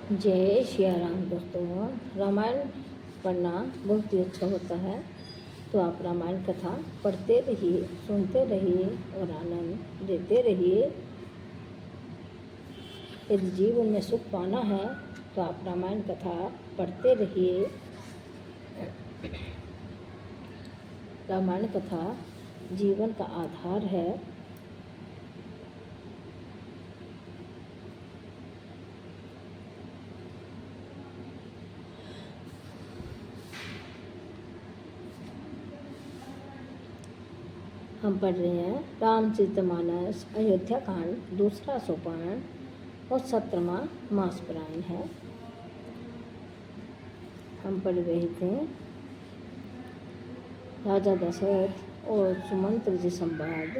जय सिया राम। दोस्तों, रामायण पढ़ना बहुत ही अच्छा होता है, तो आप रामायण कथा पढ़ते रहिए, सुनते रहिए और आनंद लेते रहिए। यदि जीवन में सुख पाना है तो आप रामायण कथा पढ़ते रहिए। रामायण कथा जीवन का आधार है। हम पढ़ रहे हैं रामचरितमानस अयोध्या कांड, दूसरा सोपान और 17वां मास पुराण है। हम पढ़ रहे थे राजा दशरथ और सुमंत्र जी संवाद।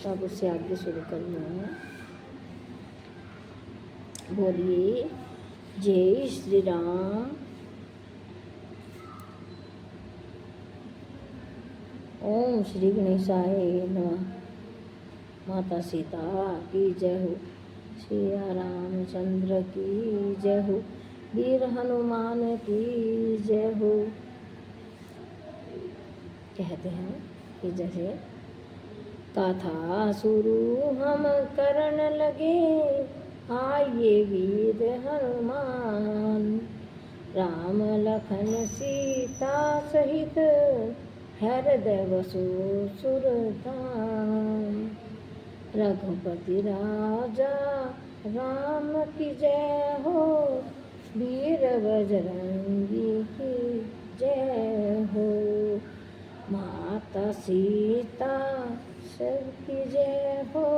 तब उससे आगे शुरू कर रहे हैं। बोलिए जय श्री राम। ओम श्री गणेशाय नमः। माता सीता की जय हो, श्री रामचंद्र की जय हो, वीर हनुमान की जय हो। कहते हैं कि जैसे कथा शुरू हम करन लगे, आइए वीर हनुमान, राम लखन सीता सहित हृदय वसु सुरधाम, रघुपति राजा राम की जय हो, वीर बजरंगी की जय हो, माता सीता सबकी जय हो,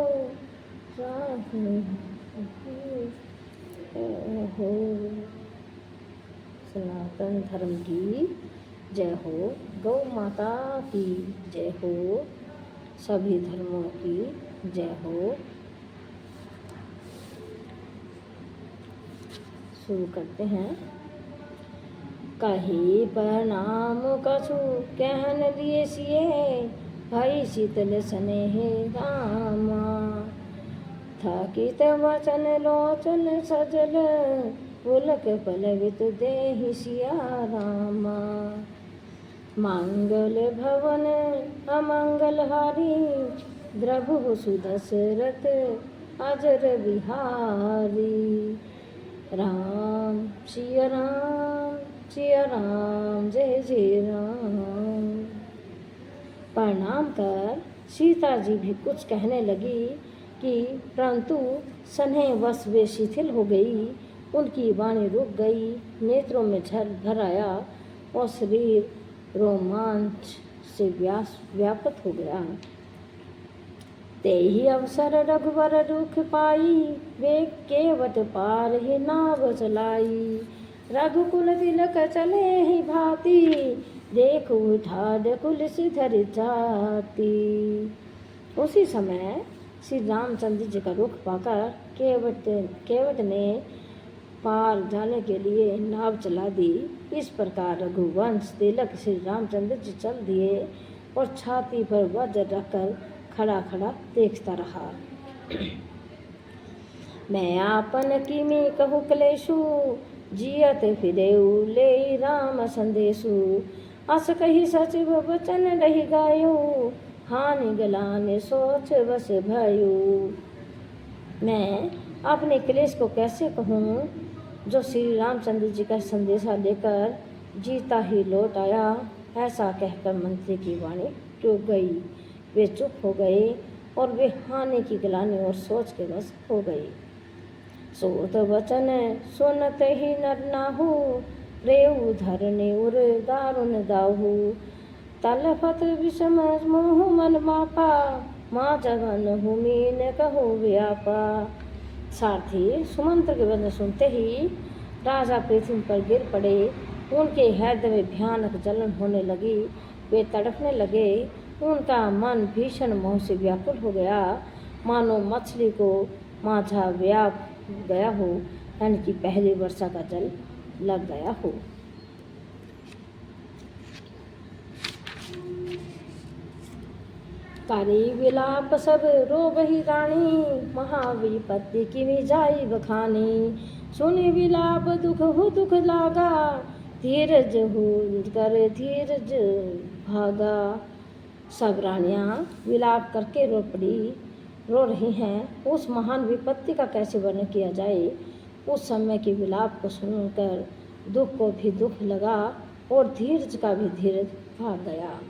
राम की जय हो, सनातन धर्म की जय हो, गौ माता की जय हो, सभी धर्मों की जय हो। शुरू करते हैं। कही प्रणाम कछु कहन लिए सिए, भाई शीतल स्नेह रामा, थकित वचन लोचन सजल, पुलक पलवित देहि सिया रामा, मंगल भवन अमंगल हारी, द्रभु सुदशरथ अजर बिहारी, राम सिया राम, सिया राम, जय जय राम। प्रणाम कर सीता जी भी कुछ कहने लगी कि परंतु स्नेह वश वे शिथिल हो गई, उनकी वाणी रुक गई, नेत्रों में झल भर आया और शरीर रोमांच से व्यापत हो गया। तेहि अवसर रघुवर रुख पाई, वे केवट पार ही नाव चलाई, रघुकुल तिलक चले ही भांति, देख उठा कुल सिधर जाती। उसी समय श्री रामचंद्र जी का रुख पाकर केवट ने पार जाने के लिए नाव चला दी। इस प्रकार रघुवंश तिलक श्री रामचंद्र जी चल दिए और छाती पर वज्र रखकर खड़ा खड़ा देखता रहा। मैं आपन किमी कहूँ क्लेशु, जियत फिरेऊ ले राम संदेशु, अस कही सचिव वचन रही गायो, हानि गलाने सोच बस भयो। मैं अपने क्लेश को कैसे कहूँ, जो श्री रामचंद्र जी का संदेशा लेकर जीता ही लौट आया। ऐसा कहकर मंत्री की वाणी टूट गई। वे चुप हो गए और वे हानि की गलानी और सोच के वश हो गई। सोत वचन सुनत ही नर नाहु, रेऊ धरने उर दारुण दाहु, तलफत विषम मोह मन मापा, माँ जगन हुमीन कहो व्यापा। सारथी सुमंत्र के वचन सुनते ही राजा पृथ्वी पर गिर पड़े। उनके हृदय में भयानक जलन होने लगी, वे तड़पने लगे। उनका मन भीषण मोह से व्याकुल हो गया, मानो मछली को माझा व्याप गया हो, यानी कि पहली वर्षा का जल लग गया हो। कारी विलाप सब रोबही रानी, महाविपत्ति की जाई बखानी। सुनि विलाप दुख हो दुख लागा, धीरज हो कर धीरज भागा। सब रानियां विलाप करके रो रही हैं। उस महान विपत्ति का कैसे वर्णन किया जाए। उस समय के विलाप को सुनकर दुख को भी दुख लगा और धीरज का भी धीरज भाग गया।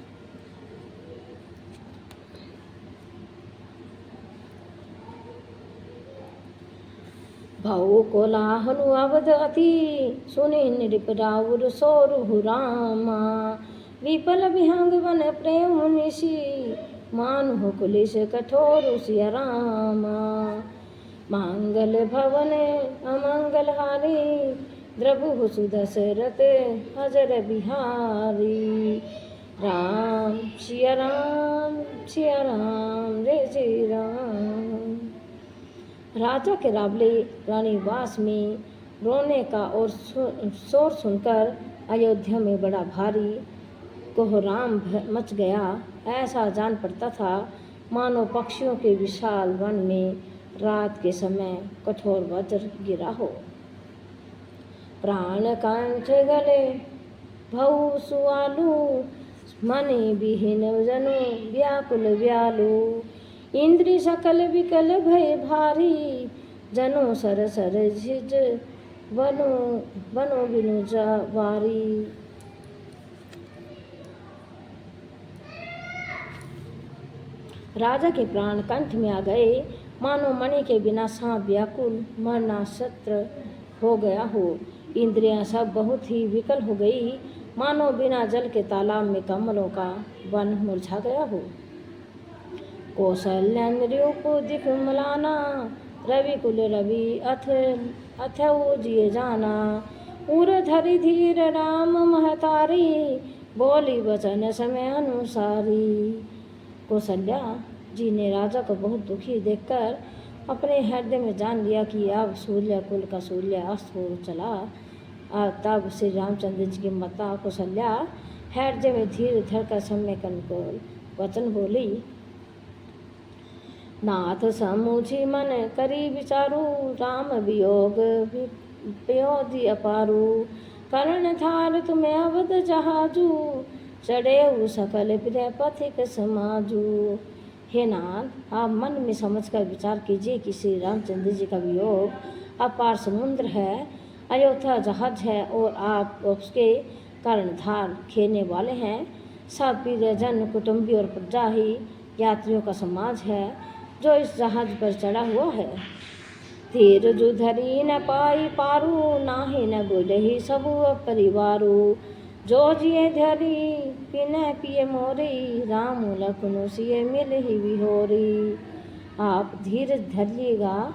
भाऊ कोलाहल अवध अति, सुनि नृप राउर सोरहु रामा। विपल विहंग वन प्रेम निशि, मानु कुलिस कठोर सिया रामा। मंगल भवन अमंगल हारी, द्रभु सुदशरथ अजर बिहारी। राम सिया राम रे जय राम। राजा के रावले रानीवास में रोने का और शोर सुनकर अयोध्या में बड़ा भारी कोहराम मच गया। ऐसा जान पड़ता था मानो पक्षियों के विशाल वन में रात के समय कठोर वज्र गिरा हो। प्राण कंठ गले भऊ सुआलू, मने विहीन जनु व्याकुल व्यालू। इंद्री सकल विकल भय भारी, जनो सर सर झिज बनो बिनु जवारी। राजा के प्राण कंठ में आ गए, मानो मणि के बिना सांप व्याकुल मरना सत्र हो गया हो। इंद्रियां सब बहुत ही विकल हो गई, मानो बिना जल के तालाब में कमलों का वन मुरझा गया हो। कौशल्या नृप दिख मलाना, रवि कुल रवि अथऊ जिए जाना। उर धरि धीर राम महतारी, बोली वचन समय अनुसारी। कौशल्या जी ने राजा को बहुत दुखी देखकर अपने हृदय में जान लिया कि अब सूर्य कुल का सूर्य अस्त हो चला। तब श्री रामचंद्र जी की माता कौशल्या हृदय में धीर धरकर सम्यक को वचन बोली। नाथ समूझी मन करी विचारू, राम वियोग विपयोधि अपारू। कर्ण थार तुम्हें अवध जहाजू, चढ़े सकल प्रिय पथिक समाजू। हे नाथ, आप मन में समझकर विचार कीजिए कि श्री रामचंद्र जी का वियोग अपार समुद्र है, अयोध्या जहाज है और आप उसके कर्णधार खेने वाले हैं। सब प्रियजन कुटुंबी और प्रजा ही यात्रियों का समाज है जो इस जहाज पर चढ़ा हुआ है। धीर जो धरी न पाई पारू, नाही न बोलही सबु परिवारू। जो जिए धरी पिने पिए मोरी, राम लखनऊ सिए मिल ही विहोरी। आप धीरज धरिएगा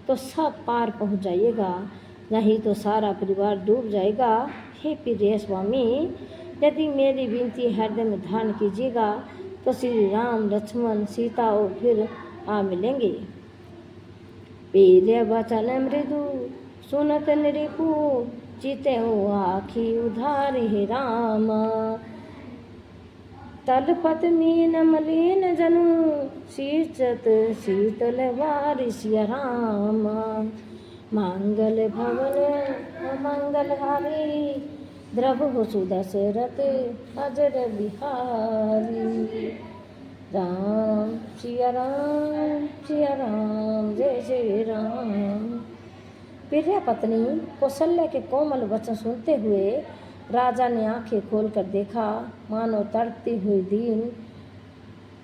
तो सब पार पहुँच जाइएगा, नहीं तो सारा परिवार डूब जाएगा। हे प्रिय स्वामी, यदि मेरी विनती हृदय में धारण कीजिएगा तो श्री राम लक्ष्मण सीता और फिर आ मिलेंगे। प्रिय वचन मृदु सुनत नृपु, चिते आखि उधार हे राम। तलपत मीन मलिन जनु, शीर्षत शीतल वारिसिया राम। मंगल भवन मंगल हारी, द्रभु सुदशरथ अजर बिहारी। राम सिया राम जय जय राम। प्रिय पत्नी कौशल्या के कोमल वचन सुनते हुए राजा ने आंखें खोलकर देखा, मानो तड़पती हुई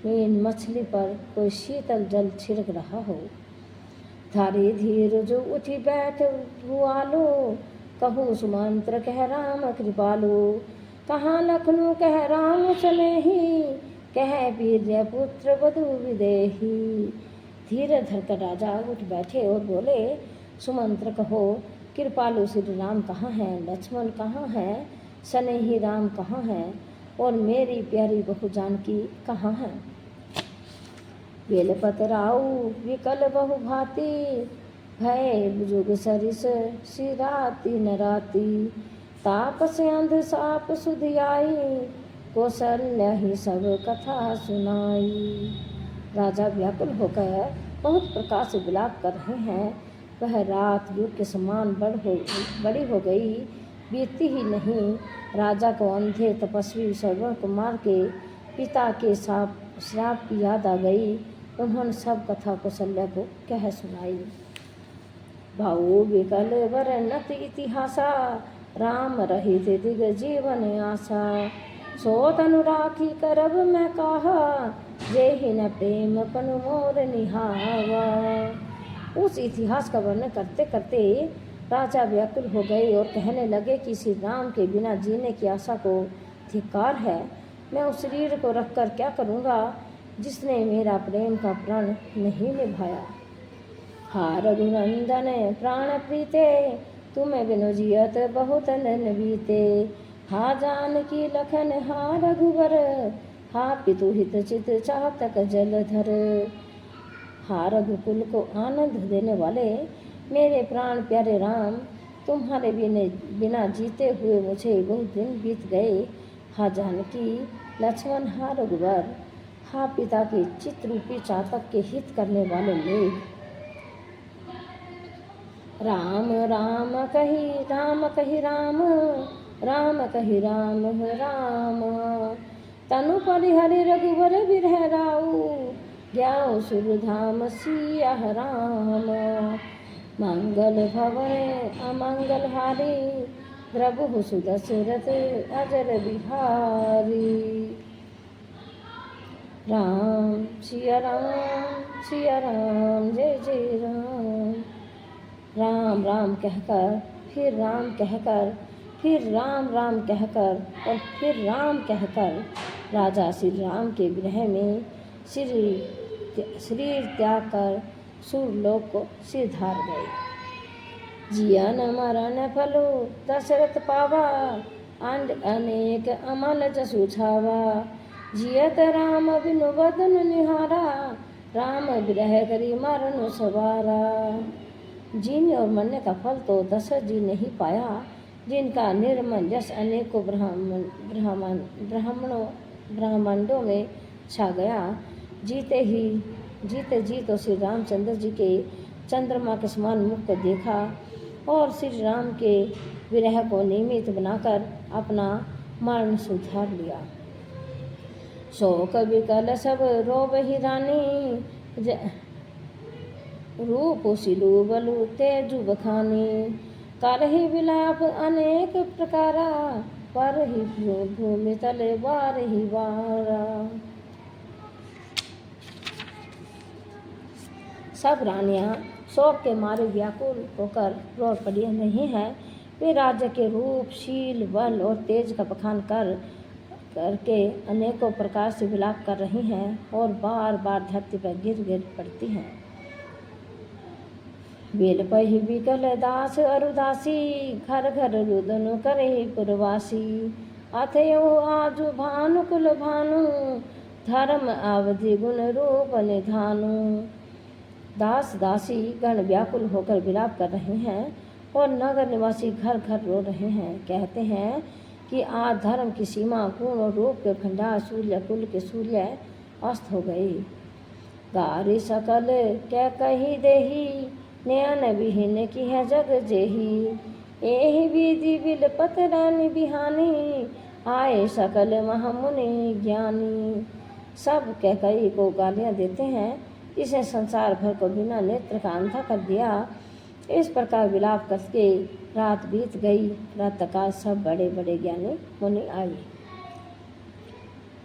दीन मछली पर कोई शीतल जल छिड़क रहा हो। धारी धीर जो उठी बैठ भुआलो, कहूँ सुमंत्र कह राम कृपालो। कहाँ लखनऊ कह राम चले ही, कह वीर्य पुत्र वधु विदेही। धीरे धरकर राजा उठ बैठे और बोले, सुमंत्र कहो, कृपालु श्री राम कहाँ हैं, लक्ष्मण कहाँ हैं, स्नेही राम कहाँ हैं और मेरी प्यारी बहू जानकी कहाँ हैं। बेलपतराऊ विकल बहु भांति, भय जुग सरिस सिराती नराती। ताप से अंध साप सुधियाई, कौशल्या ही सब कथा सुनाई। राजा व्याकुल होकर बहुत प्रकार से विलाप कर रहे हैं। वह रात युग के समान बड़ी हो गई, बीतती ही नहीं। राजा को अंधे तपस्वी सर्व कुमार के पिता के श्राप की याद आ गई। उन्होंने सब कथा कौशल्या को कह सुनाई। भाऊ विकल वर्णत इतिहासा, राम रहित दिग जीवन आशा। सो तनु राखी करब मैं कहा, जेहि न प्रेम पनु मोर निहावा। उस इतिहास का वर्णन करते करते राजा व्याकुल हो गए और कहने लगे कि श्री राम के बिना जीने की आशा को धिक्कार है। मैं उस शरीर को रखकर क्या करूँगा जिसने मेरा प्रेम का प्रण नहीं निभाया। हा रघुनंदन प्राण प्रीते, तुम्हें बिनु जियत बहुत नन बीते। हा जानकी लखन हा रघुवर, हा पितु हित चित चातक जलधर। हा रघुकुल को आनंद देने वाले मेरे प्राण प्यारे राम, तुम्हारे बिना जीते हुए मुझे बहुत दिन बीत गए। हा जानकी लक्ष्मण, हा रघुवर, हा पिता के चित्त रूपी चातक के हित करने वाले मेघ। राम राम कही राम कही राम, राम कही राम राम। तनु परिहरि रघुवर बिरह राऊ, ग्याओ सुरधाम सिया राम। मंगल भवन अमंगल हारी, द्रबहु सुदशरथ अजर बिहारी। राम सिया राम जय जय राम। राम राम कहकर फिर राम कहकर फिर राम राम कहकर और फिर राम कहकर राजा श्री राम के विरह में शरीर त्याग कर सूरलोक को सिर धार गए। जियन मरण फलो दशरथ पावा, अंड अनेक अमल जसु छावा। जियत राम बिनु बदन निहारा, राम विरह करी मरण सवारा। जीने और मरने का फल तो दशरथ जी ने ही पाया, जिनका निर्मल यश अनेकों ब्रह्मांडों में छा गया। जीते जी तो श्री रामचंद्र जी के चंद्रमा के समान मुख को देखा और श्री राम के विरह को निमित्त बनाकर अपना मरण सुधार लिया। शोक विकल सब रोब ही रानी, रूप सिलु बलु तेजु बखानी। करहि विलाप अनेक प्रकारा, पर ही भूमि तले बार ही बारा। सब रानियां शोक के मारे व्याकुल होकर रो पड़ी नहीं हैं। वे राज्य के रूप, शील, बल और तेज का बखान करके अनेकों प्रकार से विलाप कर रही हैं और बार बार धरती पर गिर पड़ती हैं। बेल पही बिकल दास अरुदासी, घर घर रुदन करे पुरवासी। अथयो आजु भानु कुल भानु, धर्म अवधि गुण रूप निधानु। दास दासी गण व्याकुल होकर विलाप कर रहे हैं और नगर निवासी घर घर रो रहे हैं। कहते हैं कि आज धर्म की सीमा, गुण और रूप के भंडार, सूर्य कुल के सूर्य अस्त हो गई। गारी सकल क्या कही देही, नयन विहीन की है जग जेही। एहि विधि बिल पतरन बिहानी, आए सकल महामुनि ज्ञानी। सब कैकई को गालियाँ देते हैं, इसने संसार भर को बिना नेत्र का अंधा कर दिया। इस प्रकार विलाप करके रात बीत गई। प्रातःकाल सब बड़े बड़े ज्ञानी मुनि आए।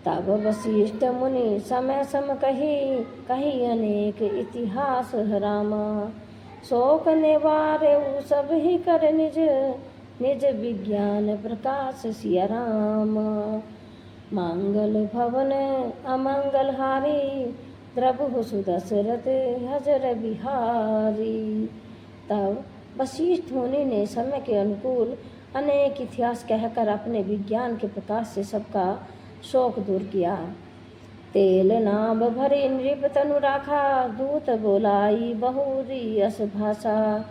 तब वशिष्ठ मुनि समय सम कही अनेक इतिहास रामा। शोक निवारे सब ही कर निज विज्ञान प्रकाश सिया राम। मंगल भवन अमंगल हारी, द्रबहु सुदशरथ अजर बिहारी। तब वशिष्ठ मुनि ने समय के अनुकूल अनेक इतिहास कहकर अपने विज्ञान के प्रकाश से सबका शोक दूर किया। तेल नाम भरी नृप तनु राखा, दूत बोलाई बहुरी अस भाषा।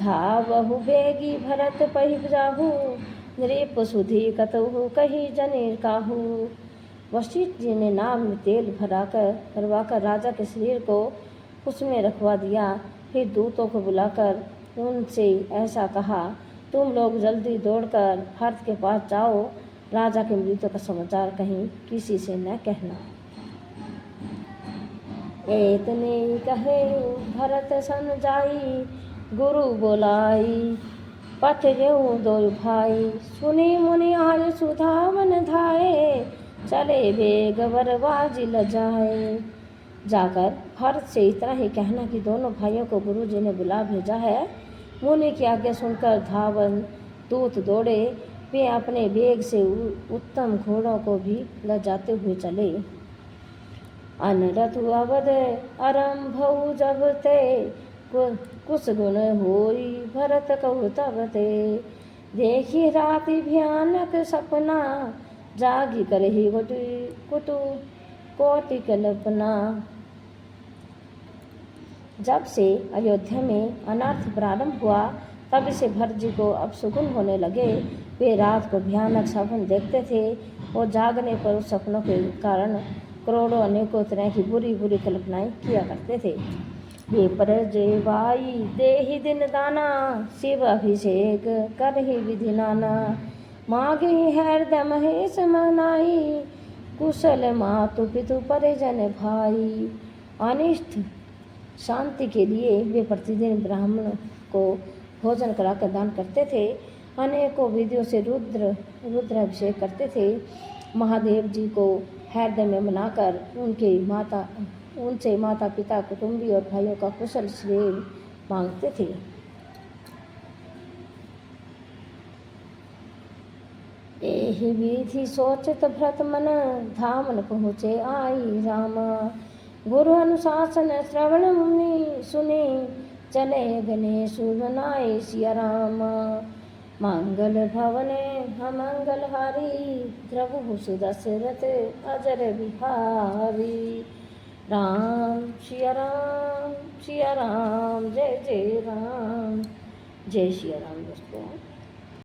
धावहु बेगी भरत पहिब जाहु, नृप सुधी कतहु कही जने काहू। वशिष्ठ जी ने नाव में तेल भरवाकर राजा के शरीर को उसमें रखवा दिया। फिर दूतों को बुलाकर उनसे ऐसा कहा, तुम लोग जल्दी दौड़कर भरत के पास जाओ, राजा की मृत्यु का समाचार कहीं किसी से न कहना। इतने कहे भरत सन जाई, गुरु बोलाई, पथ गेऊ दो भाई। सुनी मुनि आज सुधावन धाये, चले बेग बरबाजी ल जाए। जाकर भरत से इतना ही कहना कि दोनों भाइयों को गुरु जी ने बुला भेजा है। मुनि की आज्ञा सुनकर धावन दूत दौड़े। वे अपने वेग से उत्तम घोड़ों को भी ल जाते हुए चले। अनरथु अवध आरंभउ जब ते, कुछ गुण होई भरत कहु तब ते। देखी राति भयानक सपना, जागी करही कोटि कल्पना। जब से अयोध्या में अनर्थ प्रारंभ हुआ, तब से भरत जी को अपशकुन होने लगे। वे रात को भयानक सपन देखते थे और जागने पर उस सपनों के कारण करोड़ों अनेकों तरह की बुरी बुरी कल्पनाएं किया करते थे। वे परजयवाई देहि दिन दाना, शिव अभिषेक करहि विधि नाना। मांगे हृदय महेश मनाई, कुशल मातु पितु परिजन भाई। अनिष्ट शांति के लिए वे प्रतिदिन ब्राह्मण को भोजन कराकर दान करते थे। अनेकों विधियों से रुद्राभिषेक करते थे। महादेव जी को हृदय में मनाकर उनसे माता पिता कुटुंबी और भाइयों का कुशल श्रेय मांगते थे। एहि विधि सोचत भरत मन, धामन पहुँचे आई राम। गुरु अनुशासन श्रवण मुनि सुने, चले गणेश बनाए सिया राम। मंगल भवने अमंगल हारी, द्रवहु सुदशरथ अजर बिहारी। राम सिया राम, जय जय राम। जय सिया राम दोस्तों।